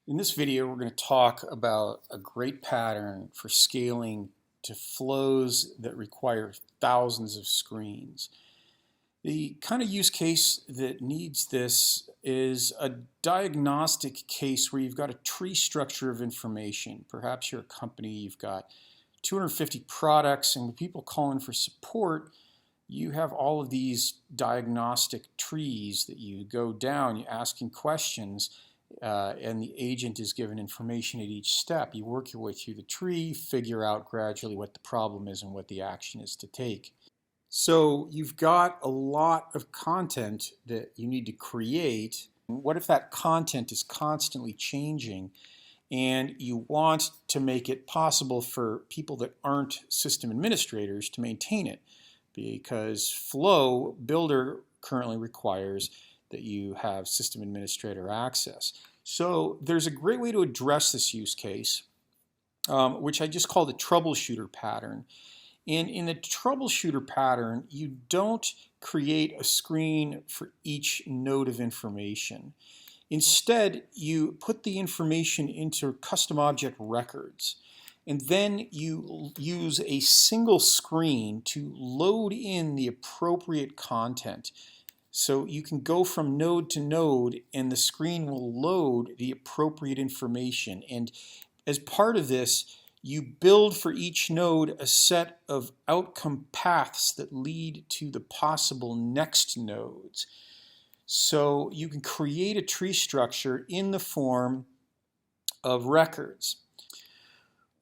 In this video, we're going to talk about a great pattern for scaling to flows that require thousands of screens. The kind of use case that needs this is a diagnostic case where you've got a tree structure of information. Perhaps you're a company, you've got 250 products, and when people call in for support, you have all of these diagnostic trees that you go down, you're asking questions, and the agent is given information at each step. You work your way through the tree, figure out gradually what the problem is and what the action is to take. So you've got a lot of content that you need to create. What if that content is constantly changing and you want to make it possible for people that aren't system administrators to maintain it? Because Flow Builder currently requires that you have system administrator access. So there's a great way to address this use case, which I just call the troubleshooter pattern. And in the troubleshooter pattern, you don't create a screen for each node of information. Instead, you put the information into custom object records. And then you use a single screen to load in the appropriate content. So you can go from node to node and the screen will load the appropriate information. And as part of this, you build for each node a set of outcome paths that lead to the possible next nodes. So you can create a tree structure in the form of records.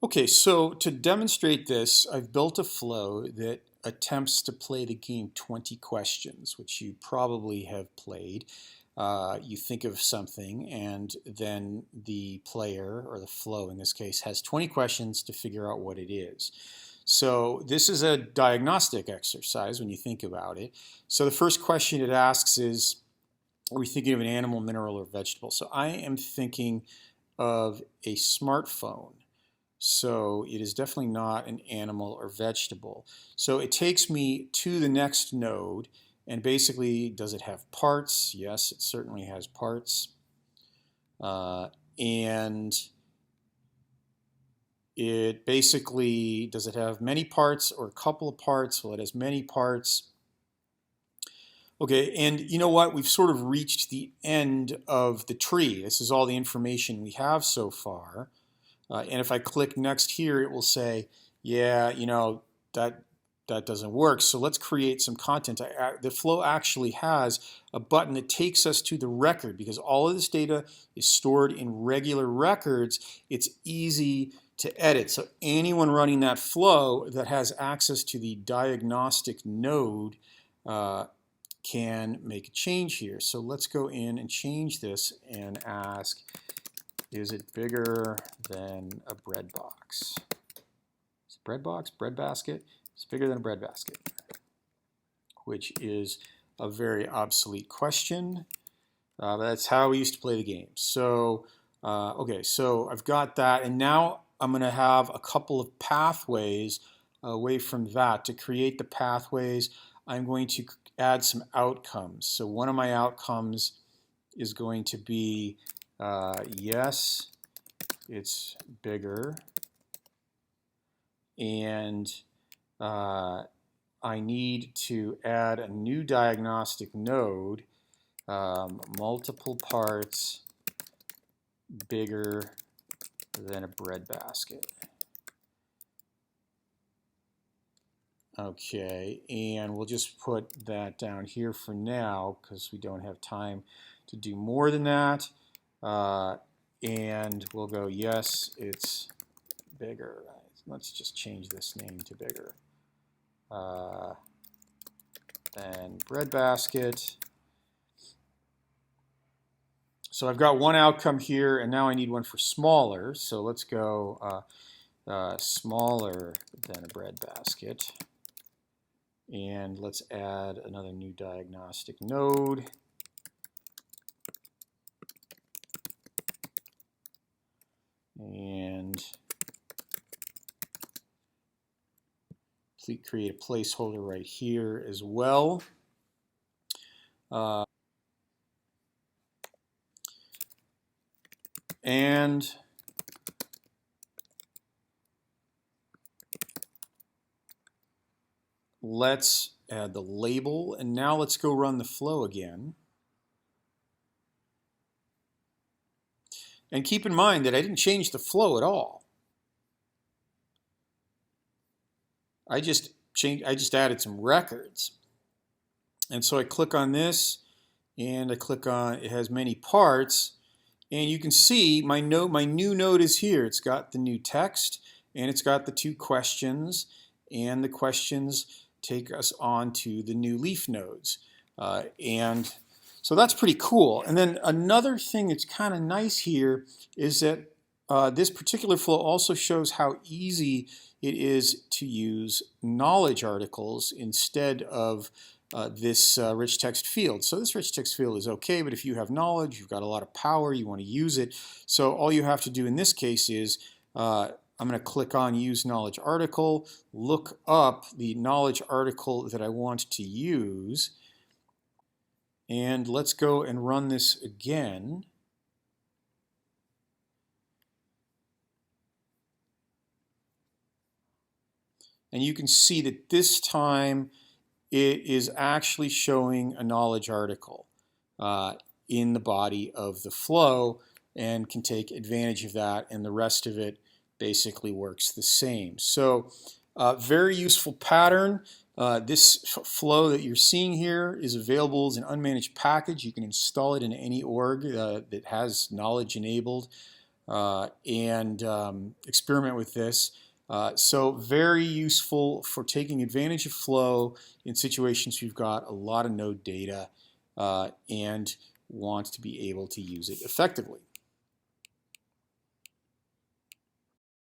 Okay, so to demonstrate this, I've built a flow that attempts to play the game 20 questions, which you probably have played. You think of something, and then the player, or the flow in this case, has 20 questions to figure out what it is. So this is a diagnostic exercise when you think about it. So the first question it asks is, are we thinking of an animal, mineral, or vegetable? So I am thinking of a smartphone. So it is definitely not an animal or vegetable. So it takes me to the next node, and basically, does it have parts? Yes, it certainly has parts. And it basically, does it have many parts or a couple of parts? Well, it has many parts. Okay, and you know what? We've sort of reached the end of the tree. This is all the information we have so far. And if I click next here, it will say, yeah, you know, that doesn't work. So let's create some content. The flow actually has a button that takes us to the record because all of this data is stored in regular records. It's easy to edit. So anyone running that flow that has access to the diagnostic node can make a change here. So let's go in and change this and ask, is it bigger than a bread box? Is it bread box, bread basket? It's bigger than a bread basket, which is a very obsolete question. But that's how we used to play the game. So, okay, so I've got that, and now I'm going to have a couple of pathways away from that. To create the pathways, I'm going to add some outcomes. So one of my outcomes is going to be yes, it's bigger, and I need to add a new diagnostic node, multiple parts bigger than a bread basket. Okay, and we'll just put that down here for now because we don't have time to do more than that. And we'll go, yes, it's bigger. Let's just change this name to bigger than breadbasket. So I've got one outcome here, and now I need one for smaller. So let's go smaller than a breadbasket. And let's add another new diagnostic node. And create a placeholder right here as well. And let's add the label. And now let's go run the flow again. And keep in mind that I didn't change the flow at all. I just added some records. And so I click on this, and I click on, it has many parts, and you can see my new node is here. It's got the new text, and it's got the 2 questions, and the questions take us on to the new leaf nodes. And so that's pretty cool. And then another thing that's kind of nice here is that this particular flow also shows how easy it is to use knowledge articles instead of this rich text field. So this rich text field is okay, but if you have knowledge, you've got a lot of power, you want to use it. So all you have to do in this case is I'm going to click on Use Knowledge Article, look up the knowledge article that I want to use, and let's go and run this again. And you can see that this time it is actually showing a knowledge article in the body of the flow and can take advantage of that, and the rest of it basically works the same. So very useful pattern. This flow that you're seeing here is available as an unmanaged package. You can install it in any org that has knowledge enabled and experiment with this. So very useful for taking advantage of flow in situations you've got a lot of node data and want to be able to use it effectively.